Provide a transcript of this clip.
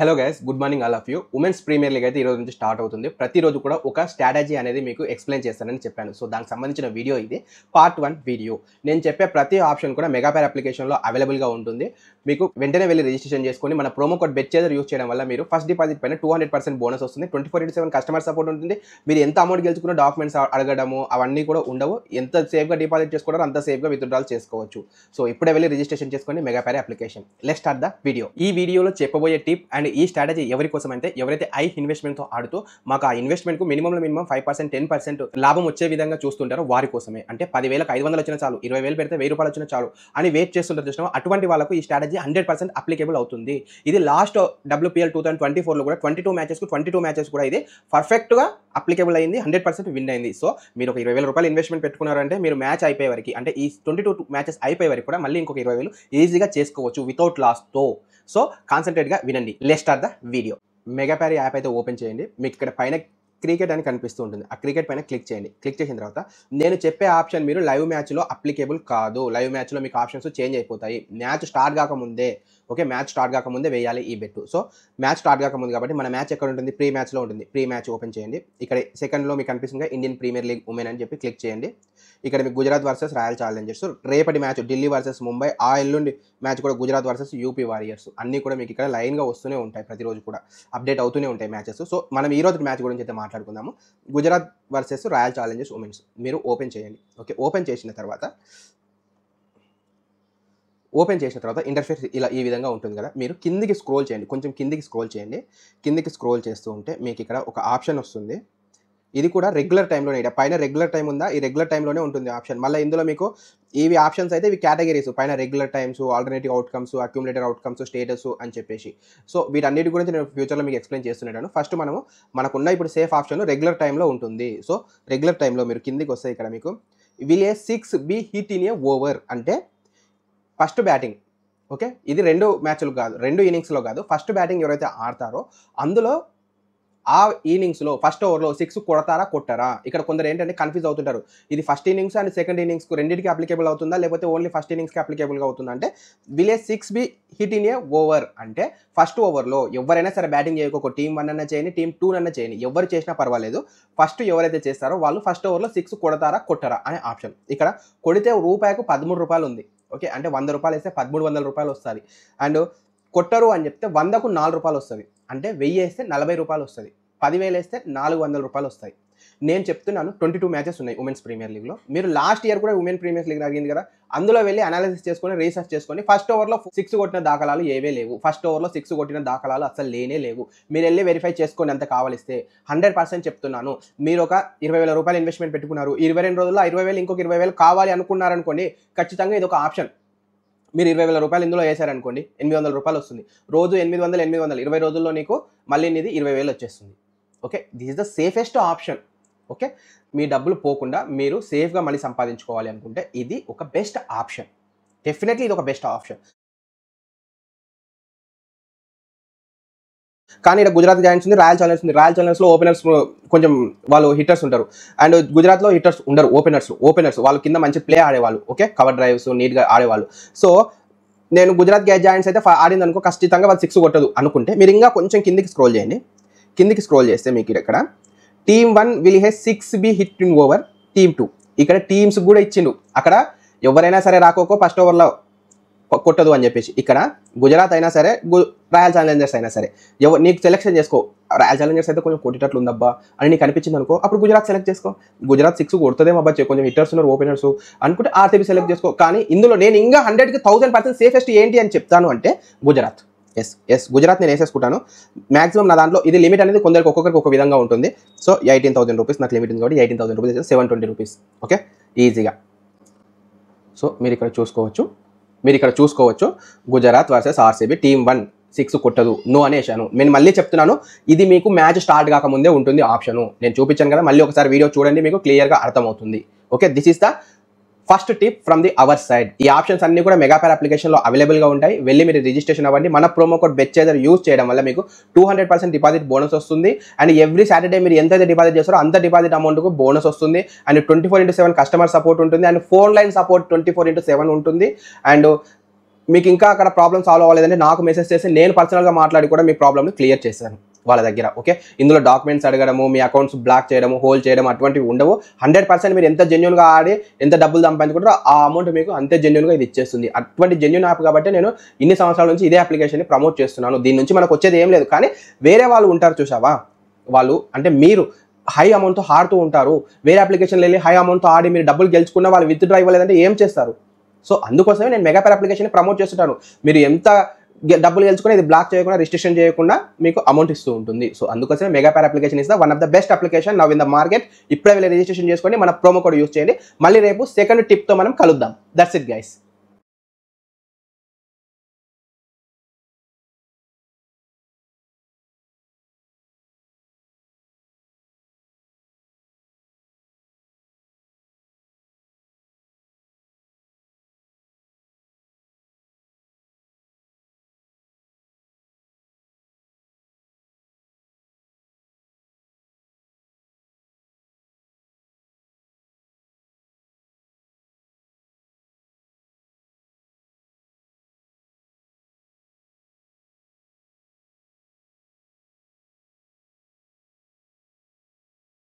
Hello guys, good morning all of you. Women's premier league అయితే ఈ రోజు నుంచి స్టార్ట్ అవుతుంది. ప్రతిరోజు కూడా ఒక స్ట్రాటజీ అనేది మీకు ఎక్స్ప్లెయిన్ చేస్తానని చెప్పాను. సో దానికి సంబంధించిన వీడియో ఇది, పార్ట్ 1 వీడియో. నేను చెప్పే ప్రతి ఆప్షన్ కూడా మెగాపేర్ అప్లికేషన్లో అవైలబుల్గా ఉంటుంది. మీకు వెంటనే వెళ్ళి రిజిస్ట్రేషన్ చేసుకొని మన ప్రోమో కోడ్ బెట్చేజర్ యూస్ చేయడం వల్ల మీరు ఫస్ట్ డిపాజిట్ పైన 200% బోనస్ వస్తుంది. 24/7 కస్టమర్ సపోర్ట్ ఉంటుంది. మీరు ఎంత అమౌంట్ గెలుచుకున్న డాక్యుమెంట్స్ అడగడము అవన్నీ కూడా ఉండవు. ఎంత సేఫ్గా డిపాజిట్ చేసుకుంటారో అంత సేఫ్గా విత్డ్రాల్ చేసుకోవచ్చు. సో ఇప్పుడే వెళ్ళి రిజిస్ట్రేషన్ చేసుకొని మెగాపేర్ application. Let's start the video. ఈ వీడియోలో చెప్పబోయే టిప్ అండ్ ఈ స్ట్రాటజీ ఎవరి కోసం అంటే ఎవరైతే ఐ ఇన్వెస్ట్మెంట్తో ఆడుతూ మాకు ఆ ఇన్వెస్ట్మెంట్కు మినిమం 5%, 10% లాభం వచ్చే విధంగా చూస్తుంటారో వారి కోసమే. అంటే 10,000కి 500 వచ్చినా చాలు, 20,000 పెడితే 1,000 రూపాయలు వచ్చినా చాలు అని వెయిట్ చేస్తుంటారు చూసినా, అటువంటి వాళ్ళకు ఈ స్ట్రాటజీ 100% అప్లికేబుల్ అవుతుంది. ఇది లాస్ట్ WPL 2024లో కూడా 22 మ్యాచెస్ కూడా ఇది పర్ఫెక్ట్గా అప్లికేబుల్ అయింది. 100% విన్ అయింది. సో మీరు ఒక 20,000 రూపాయలు ఇన్వెస్ట్మెంట్ పెట్టుకున్నారంటే మీరు మ్యాచ్ అయిపోయే వరకు, అంటే ఈ 22 మ్యాచెస్ అయిపోయే వరకు కూడా మళ్ళీ ఇంకొక 20,000 ఈజీగా చేసుకోవచ్చు వితౌట్ లాస్తో. సో కాన్సన్ట్రేట్గా వినండి. Let's start the video. మెగాపేర్ యాప్ అయితే ఓపెన్ చేయండి. మీకు ఇక్కడ పైన క్రికెట్ అని కనిపిస్తూ ఉంటుంది. ఆ క్రికెట్ పైన క్లిక్ చేయండి. క్లిక్ చేసిన తర్వాత నేను చెప్పే ఆప్షన్ మీరు లైవ్ మ్యాచ్లో అప్లికేబుల్ కాదు. లైవ్ మ్యాచ్లో మీకు ఆప్షన్స్ చేంజ్ అయిపోతాయి. మ్యాచ్ స్టార్ట్ కాకముందే, ఓకే, మ్యాచ్ స్టార్ట్ కాకముందే వేయాలి ఈ బెట్. సో మ్యాచ్ స్టార్ట్ కాకముందు కాబట్టి మన మ్యాచ్ ఎక్కడ ఉంటుంది? ప్రీ మ్యాచ్లో ఉంటుంది. ప్రీ మ్యాచ్ ఓపెన్ చేయండి. ఇక్కడ సెకండ్లో మీకు కనిపిస్తుంది ఇండియన్ ప్రీమియర్ లీగ్ ఉమెన్ అని చెప్పి క్లిక్ చేయండి. ఇక్కడ మీకు గుజరాత్ వర్సెస్ రాయల్ ఛాలెంజర్స్, రేపటి మ్యాచ్ ఢిల్లీ వర్సెస్ ముంబై, ఆ ఎల్లుండి మ్యాచ్ కూడా గుజరాత్ వర్సెస్ యూపీ వారియర్స్, అన్నీ కూడా మీకు ఇక్కడ లైన్గా వస్తూనే ఉంటాయి. ప్రతిరోజు కూడా అప్డేట్ అవుతూనే ఉంటాయి మ్యాచెస్. సో మనం ఈ రోజు మ్యాచ్ గురించి అయితే మాట్లాడుకుందాము. Gujarat versus royal Challengers women's మీరు ఓపెన్ చేయండి. ఓకే, ఓపెన్ చేసిన తర్వాత ఇంటర్ఫేస్ ఇలా ఈ విధంగా ఉంటుంది కదా. మీరు కిందికి స్క్రోల్ చేయండి, కొంచెం కిందికి స్క్రోల్ చేయండి. కిందికి స్క్రోల్ చేస్తూ ఉంటే మీకు ఇక్కడ ఒక ఆప్షన్ వస్తుంది. ఇది కూడా రెగ్యులర్ టైంలోనే, పైన రెగ్యులర్ టైం ఉందా, ఈ రెగ్యులర్ టైంలోనే ఉంటుంది ఆప్షన్. మళ్ళీ ఇందులో మీకు ఇవి ఆప్షన్స్ అయితే ఇవి కేటగిరీస్, పైన regular times, alternative outcomes, accumulated outcomes, status అని చెప్పేసి. సో వీటన్నిటి గురించి నేను ఫ్యూచర్లో మీకు ఎక్స్ప్లెయిన్ చేస్తున్నాను. ఫస్ట్ మనకున్న ఇప్పుడు సేఫ్ ఆప్షన్ రెగ్యులర్ టైంలో ఉంటుంది. సో రెగ్యులర్ టైంలో మీరు కిందికి వస్తే ఇక్కడ మీకు will a 6 be hit in a over అంటే ఫస్ట్ బ్యాటింగ్. ఓకే, ఇది 2 మ్యాచ్లు కాదు, 2 ఇన్నింగ్స్లో కాదు, ఫస్ట్ బ్యాటింగ్ ఎవరైతే ఆడతారో అందులో ఆ ఇన్నింగ్స్లో ఫస్ట్ ఓవర్లో 6 కొడతారా కొట్టారా. ఇక్కడ కొందరు ఏంటంటే కన్ఫ్యూజ్ అవుతుంటారు, ఇది ఫస్ట్ ఇన్నింగ్స్ అండ్ సెకండ్ ఇన్నింగ్స్కు రెండింటికి అప్లికేబుల్ అవుతుందా లేకపోతే ఓన్లీ ఫస్ట్ ఇన్నింగ్స్కి అప్లికేబుల్గా అవుతుందా అంటే will a 6 be hit in a over అంటే ఫస్ట్ ఓవర్లో ఎవరైనా సరే బ్యాటింగ్ చేయక, ఒక టీం 1 అన్నా చేయని, టీం 2 అన్నా చేయని, ఎవరు చేసినా పర్వాలేదు, ఫస్ట్ ఎవరైతే చేస్తారో వాళ్ళు ఫస్ట్ ఓవర్లో 6 కొడతారా కొట్టారా అనే ఆప్షన్. ఇక్కడ కొడితే రూపాయికు 13 రూపాయలు ఉంది. ఓకే, అంటే 100 రూపాయలు వేస్తే 1300 రూపాయలు వస్తుంది. అండ్ కొట్టరు అని చెప్తే 100కు 4 రూపాయలు వస్తుంది. అంటే 1000 వేస్తే 40 రూపాయలు వస్తుంది. 10,000 వేస్తే 400 రూపాయలు వస్తాయి. నేను చెప్తున్నాను 22 మ్యాచెస్ ఉన్నాయి ఉమెన్స్ ప్రీమియర్ లీగ్లో. మీరు లాస్ట్ ఇయర్ కూడా ఉమెన్ ప్రీమియర్ లీగ్ జరిగింది కదా, అందులో వెళ్ళి అనాలిసిస్ చేసుకొని రీసెర్చ్ చేసుకొని ఫస్ట్ ఓవర్లో 6 కొట్టిన దాఖలాలు ఏవే లేవు. ఫస్ట్ ఓవర్లో 6 కొట్టిన దాఖలాలు అసలు లేనే లేవు. మీరు వెళ్ళి వెరిఫై చేసుకొని ఎంత కావాలిస్తే 100% చెప్తున్నాను. మీరు ఒక 20,000 రూపాయలు ఇన్వెస్ట్మెంట్ పెట్టుకున్నారు, 22 రోజుల్లో 20,000 ఇంకొక 20,000 కావాలి అనుకున్నారనుకోండి, ఖచ్చితంగా ఇది ఒక ఆప్షన్. మీరు 20,000 రూపాయలు ఇందులో వేసారనుకోండి, 800 రూపాయలు వస్తుంది. రోజు 800, 20 రోజుల్లో నీకు మళ్ళీ ఇది 20,000 వచ్చేస్తుంది. Okay, this is the safest option. Okay, మీ డబ్బులు పోకుండా మీరు సేఫ్గా మళ్ళీ సంపాదించుకోవాలి అనుకుంటే ఇది ఒక బెస్ట్ ఆప్షన్. డెఫినెట్లీ ఇది ఒక బెస్ట్ ఆప్షన్. కానీ ఇక్కడ గుజరాత్ జాయింట్స్ ఉంది, రాయల్ ఛాలెంజర్స్ ఉంది. రాయల్ ఛాలెంజర్స్లో ఓపెనర్స్ కొంచెం వాళ్ళు హిట్టర్స్ ఉంటారు, అండ్ గుజరాత్లో హిట్టర్స్ ఉండరు. ఓపెనర్స్ వాళ్ళు కింద మంచి ప్లే ఆడేవాళ్ళు. ఓకే, కవర్ డ్రైవ్స్ నీట్గా ఆడేవాళ్ళు. సో నేను గుజరాత్ జాయింట్స్ అయితే ఆడింది అనుకో, ఖచ్చితంగా వాళ్ళు 6 కొట్టదు అనుకుంటే మీరు ఇంకా కొంచెం కిందికి స్క్రోల్ చేయండి. కిందికి స్క్రోల్ చేస్తే మీకు ఇక్కడ team 1 will hey 6 be hit in over, team 2 ఇక్కడ టీమ్స్ కూడా ఇచ్చిండు. అక్కడ ఎవరైనా సరే రాకోకో ఫస్ట్ ఓవర్లో కొట్టదు అని చెప్పేసి. ఇక్కడ గుజరాత్ అయినా సరే, రాయల్ ఛాలెంజర్స్ అయినా సరే, నీకు సెలెక్షన్ చేసుకో. రాయల్ ఛాలెంజర్స్ అయితే కొంచెం కొట్టేటట్లు ఉందబ్బా అని నీకు అనిపించింది అనుకో, అప్పుడు గుజరాత్ సెలెక్ట్ చేసుకో. గుజరాత్ 6 కొడుతుందేమో అబ్బా, కొంచెం హిట్టర్స్ ఉన్నారు, ఓపెనర్స్ అనుకుంటే ఆర్సీబీ సెలెక్ట్ చేసుకో. కానీ ఇందులో నేను ఇంకా 100కి 1000% సేఫెస్ట్ ఏంటి అని చెప్తాను అంటే గుజరాత్. ఎస్ గుజరాత్ నేను వేసేసుకుంటాను. మాక్సిమం నా దాంట్లో ఇది లిమిట్ అనేది కొందరికి ఒక్కొక్కరికి ఒక విధంగా ఉంటుంది. సో 18,000 రూపీస్ నాకు లిమిట్ ఉంది కాబట్టి 18,000 రూపీస్ 720 రూపీస్. ఓకే, ఈజీగా. సో మీరు ఇక్కడ చూసుకోవచ్చు గుజరాత్ వర్సెస్ ఆర్సీబీ, టీమ్ 1 6 కొట్టదు నో అనేసాను. నేను మళ్ళీ చెప్తున్నాను, ఇది మీకు మ్యాచ్ స్టార్ట్ కాకముందే ఉంటుంది ఆప్షను. నేను చూపించాను కదా, మళ్ళీ ఒకసారి వీడియో చూడండి, మీకు క్లియర్గా అర్థమవుతుంది. Okay, this is the first tip from the our side. ఈ ఆప్షన్స్ అన్ని కూడా మెగాపేర్ అప్లికేషన్లో అవైలబుల్గా ఉంటాయి. వెళ్ళి మీరు రిజిస్ట్రేషన్ అవ్వండి. మన ప్రోమో కోడ్ బెట్చేజర్ యూజ్ చేయడం వల్ల మీకు 200% డిపాజిట్ బోనస్ వస్తుంది. అండ్ ఎవ్రీ సాటర్డే మీరు ఎంతైతే డిపాజిట్ చేస్తారో అంత డిపాజిట్ అమౌంట్కు బోనస్ వస్తుంది. అండ్ 24/7 కస్టమర్ సపోర్ట్ ఉంటుంది. అండ్ ఫోన్ లైన్ సపోర్ట్ 24/7 ఉంటుంది. అండ్ మీకు ఇంకా అక్కడ ప్రాబ్లమ్ సాల్వ్ అవ్వలేదంటే నాకు మెసేజ్ చేసి నేను పర్సనల్గా మాట్లాడి కూడా మీ ప్రాబ్లమ్ని క్లియర్ చేశాను వాళ్ళ దగ్గర. ఓకే, ఇందులో డాక్యుమెంట్స్ అడగడము, మీ అకౌంట్స్ బ్లాక్ చేయడము, హోల్డ్ చేయడం అటువంటివి ఉండవు. 100% మీరు ఎంత జెన్యున్గా ఆడి ఎంత డబ్బులు సంపాదించుకుంటారో ఆ అమౌంట్ మీకు అంతే జెన్యున్గా ఇది ఇచ్చేస్తుంది. అటువంటి జెన్యున్ యాప్ కాబట్టి నేను ఇన్ని సంవత్సరాల నుంచి ఇదే అప్లికేషన్ని ప్రమోట్ చేస్తున్నాను. దీని నుంచి మనకు వచ్చేది ఏం లేదు. కానీ వేరే వాళ్ళు ఉంటారు చూసావా, వాళ్ళు అంటే మీరు హై అమౌంట్తో ఆడుతూ ఉంటారు, వేరే అప్లికేషన్లో వెళ్ళి హై అమౌంట్తో ఆడి మీరు డబ్బులు గెలుచుకున్న వాళ్ళు విత్డ్రా ఇవ్వలేదంటే ఏం చేస్తారు? సో అందుకోసమే నేను మెగా పేర్ అప్లికేషన్ ప్రమోట్ చేస్తుంటాను. మీరు ఎంత డబ్బులు గెలుచుకుని ఇది బ్లాక్ చేయకుండా రిస్ట్రిక్షన్ చేయకుండా మీకు అమౌంట్ ఇస్తూ ఉంటుంది. సో అందుకోసమే mega pair application is the one of the best application now in the market. ఇప్పుడే వెళ్ళి రిజిస్ట్రేషన్ చేసుకోండి, మన ప్రోమో కోడ్ యూస్ చేయండి. మళ్ళీ రేపు సెకండ్ టిప్తో మనం కలుద్దాం. That's it guys.